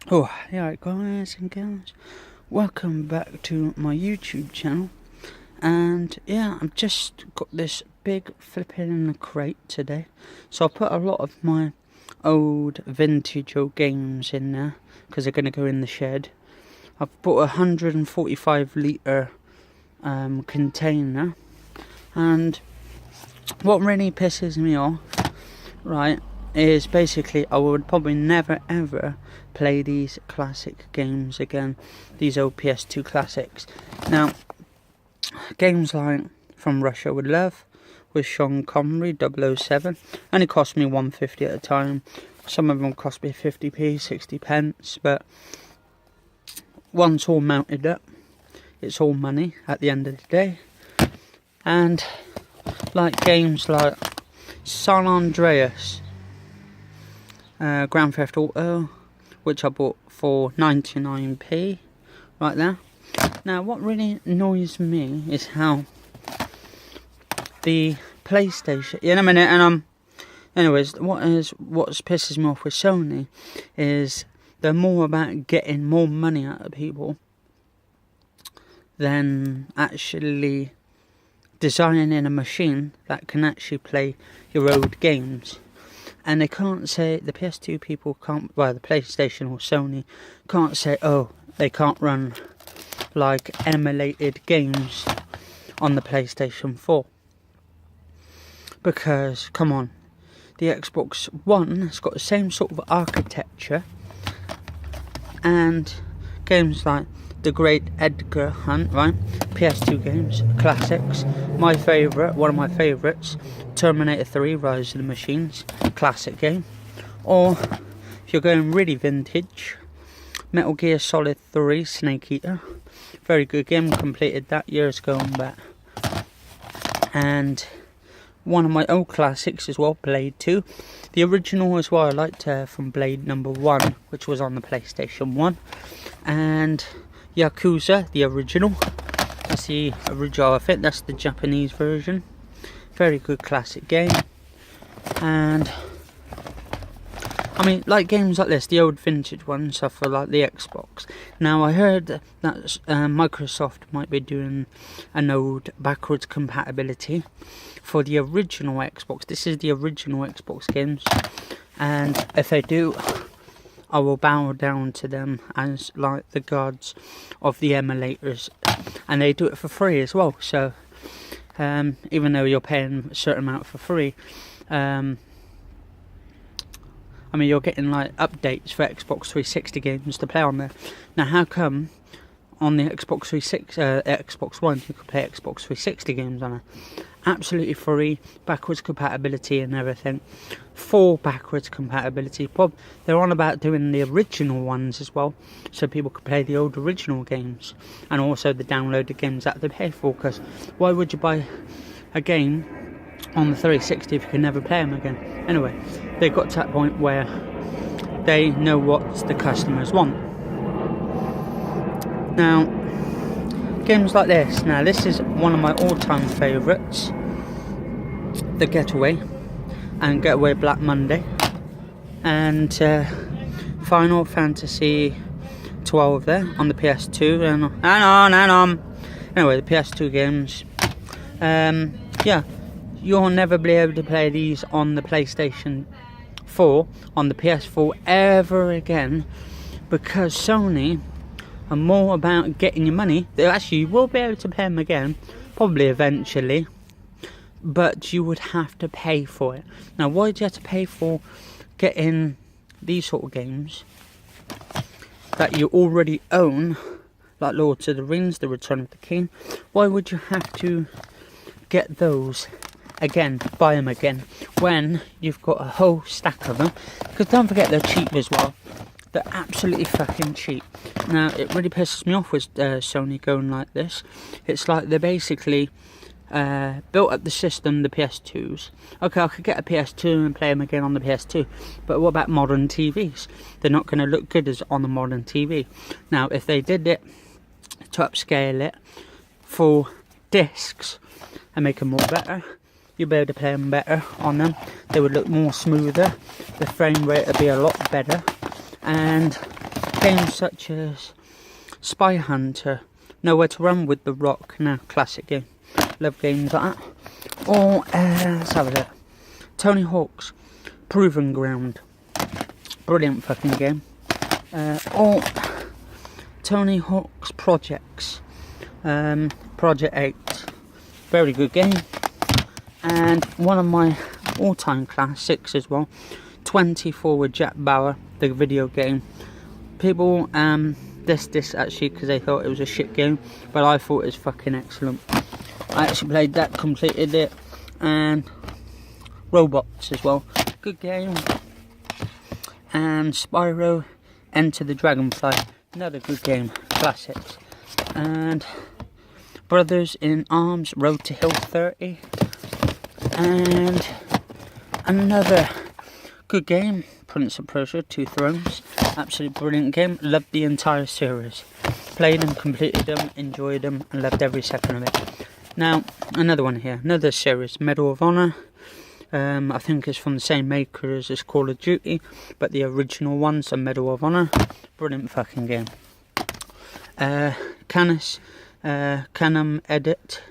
Oh, yeah, guys and girls, welcome back to my YouTube channel. And yeah, I've just got this big flipping crate today, so I put a lot of my old vintage old games in there because they're going to go in the shed. I've bought a 145 litre container, and what really pisses me off, right, is basically I would probably never ever play these classic games again, these old PS2 classics. Now, games like From Russia with Love with Sean Connery, 007, only cost me £1.50 at a time. Some of them cost me 50p, 60 pence, but once all mounted up, it's all money at the end of the day. And like games like San Andreas, Grand Theft Auto, which I bought for 99p, right there. Now, what really annoys me is how the PlayStation, in a minute, and anyways, what pisses me off with Sony is they're more about getting more money out of people than actually designing a machine that can actually play your old games. And they can't say, the PS2 people can't, well, the PlayStation or Sony can't say, oh, they can't run like emulated games on the PlayStation 4. Because, come on, the Xbox One has got the same sort of architecture, and games like The Great Edgar Hunt, right? PS2 games, classics. My favourite, one of my favourites, Terminator 3, Rise of the Machines, classic game. Or, if you're going really vintage, Metal Gear Solid 3, Snake Eater. Very good game, completed that years ago and back. And one of my old classics as well, Blade 2. The original as well, I liked from Blade number 1, which was on the PlayStation 1. And Yakuza, the original. That's the original, I think that's the Japanese version. Very good classic game. And I mean, like games like this, the old vintage ones are for like the Xbox. Now, I heard that Microsoft might be doing an old backwards compatibility for the original Xbox. This is the original Xbox games, and if they do, I will bow down to them as like the gods of the emulators, and they do it for free as well. So even though you're paying a certain amount for free, I mean, you're getting like updates for Xbox 360 games to play on there. Now, how come on the Xbox Xbox One you could play Xbox 360 games on it? Absolutely free, backwards compatibility and everything. Full backwards compatibility. They're on about doing the original ones as well, so people could play the old original games, and also the downloaded games that they pay for. Because why would you buy a game on the 360 if you can never play them again? Anyway, they got to that point where they know what the customers want. Now, games like this. Now, this is one of my all-time favourites, The Getaway and Getaway Black Monday, and Final Fantasy 12 there on the PS2, and anyway, the PS2 games. Yeah, you'll never be able to play these on the PlayStation 4, on the PS4 ever again, because Sony are more about getting your money. They actually will be able to play them again, probably eventually, but you would have to pay for it. Now, why do you have to pay for getting these sort of games that you already own, like Lord of the Rings, The Return of the King? Why would you have to get those again, buy them again, when you've got a whole stack of them? Because don't forget, they're cheap as well. They're absolutely fucking cheap. Now, it really pisses me off with Sony going like this. It's like they basically built up the system, the PS2s. Okay, I could get a PS2 and play them again on the PS2, but what about modern TVs? They're not going to look good as on a modern TV. Now, if they did it to upscale it for discs and make them more better, you'll be able to play them better on them. They would look more smoother. The frame rate would be a lot better. And Games such as Spy Hunter, Nowhere to Run with The Rock, now classic game. Love games like that. Or, let's have a look. Tony Hawk's Proving Ground. Brilliant fucking game. Or Tony Hawk's Projects. Project 8. Very good game. And one of my all-time classics as well. 24 with Jack Bauer, the video game. People dissed this actually because they thought it was a shit game, but I thought it was fucking excellent. I actually played that, completed it, and Robots as well. Good game. And Spyro, Enter the Dragonfly, another good game, classics. And Brothers in Arms, Road to Hill 30, and another good game, Prince of Persia, Two Thrones, absolutely brilliant game, loved the entire series, played them, completed them, enjoyed them, and loved every second of it. Now, another one here, another series, Medal of Honor. I think it's from the same makers as Call of Duty, but the original one's a Medal of Honor. Brilliant fucking game. Canham Edit,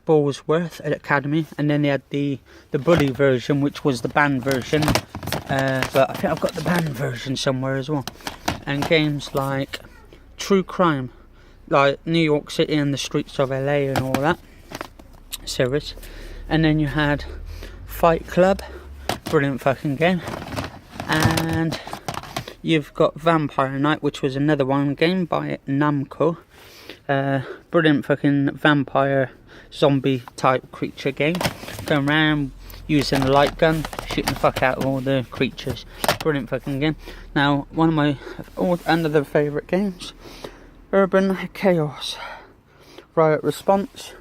Ballsworth Academy, and then they had the bully version, which was the banned version. But I think I've got the banned version somewhere as well. And games like True Crime, like New York City and the streets of LA and all that series. And then you had Fight Club, brilliant fucking game. And you've got Vampire Night, which was another one game by Namco. Brilliant fucking vampire zombie type creature game. Going around using a light gun, shooting the fuck out of all the creatures. Brilliant fucking game. Now, one of my another favourite games, Urban Chaos, Riot Response.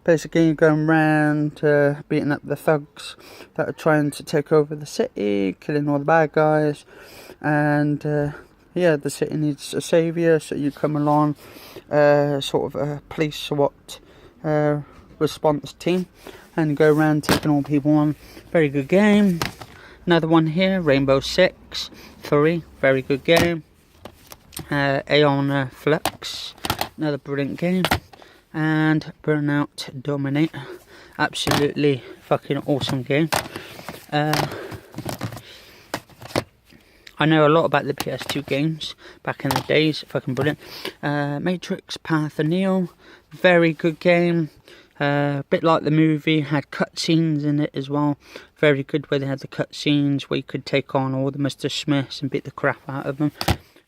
Basically, you're going around beating up the thugs that are trying to take over the city, killing all the bad guys, and yeah, the city needs a saviour, so you come along, sort of a police SWAT response team, and go around taking all people on. Very good game. Another one here, Rainbow Six 3, very good game. Aeon Flux, another brilliant game. And Burnout Dominate, absolutely fucking awesome game. I know a lot about the PS2 games back in the days, fucking brilliant. Matrix Path of Neo, very good game. Bit like the movie, had cutscenes in it as well. Very good where they had the cutscenes where you could take on all the Mr. Smiths and beat the crap out of them.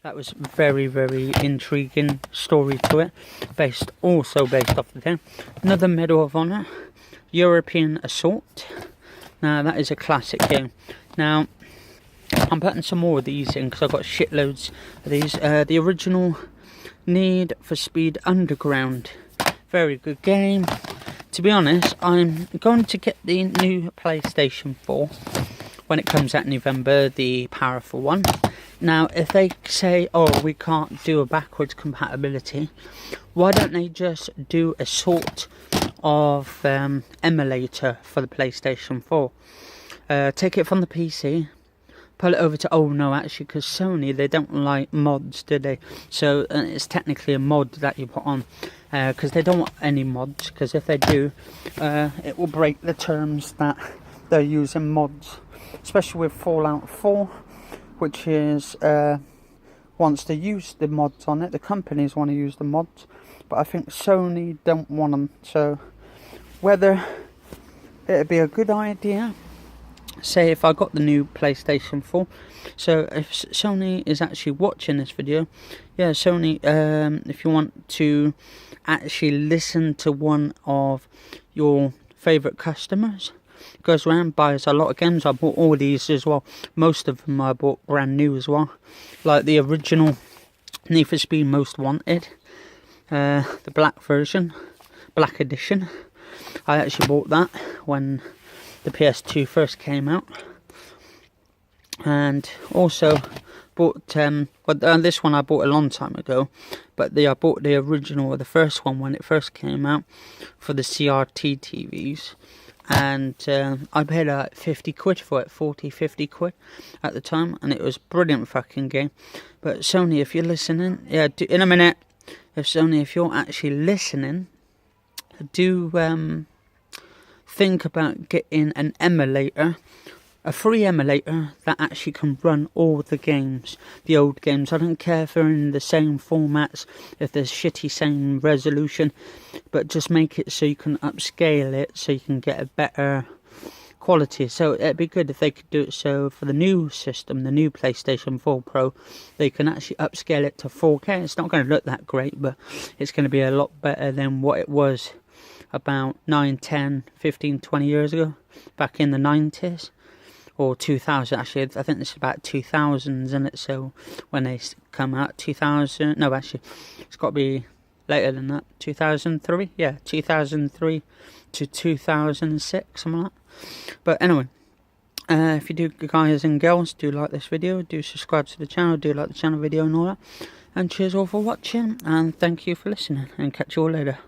That was very, very intriguing story to it. Also based off the game. Another Medal of Honor, European Assault. Now that is a classic game. Now I'm putting some more of these in because I've got shitloads of these. The original Need for Speed Underground, very good game. To be honest, I'm going to get the new PlayStation 4 when it comes out in November, the powerful one. Now, if they say, oh, we can't do a backwards compatibility, why don't they just do a sort of emulator for the PlayStation 4? Take it from the PC, pull it over to, oh no, actually, because Sony, they don't like mods, do they? So it's technically a mod that you put on, because they don't want any mods, because if they do, it will break the terms that they're using mods, especially with Fallout 4. Which is, wants to use the mods on it. The companies want to use the mods, but I think Sony don't want them. So, whether it'd be a good idea, say if I got the new PlayStation 4. So, if Sony is actually watching this video, yeah, Sony, if you want to actually listen to one of your favourite customers, goes around, buys a lot of games. I bought all these as well. Most of them I bought brand new as well. Like the original Need for Speed Most Wanted. The black version. Black edition. I actually bought that when the PS2 first came out. And also bought, this one I bought a long time ago. But I bought the original, or the first one when it first came out, for the CRT TVs. and I paid like 50 quid for it, 50 quid at the time, and it was a brilliant fucking game. But Sony, if you're listening, yeah, in a minute, if you're actually listening, do think about getting an emulator, a free emulator that actually can run all the games, the old games. I don't care if they're in the same formats, if there's shitty same resolution, but just make it so you can upscale it so you can get a better quality. So it'd be good if they could do it so for the new system, the new PlayStation 4 Pro, they can actually upscale it to 4K. It's not going to look that great, but it's going to be a lot better than what it was about 9, 10, 15, 20 years ago, back in the 90s. Or 2000, actually, I think this is about 2000s, isn't it? So when they come out, 2000, no, actually, it's got to be later than that, 2003, yeah, 2003 to 2006, something like that. But anyway, if you do, guys and girls, do like this video, do subscribe to the channel, do like the channel video and all that, and cheers all for watching, and thank you for listening, and catch you all later.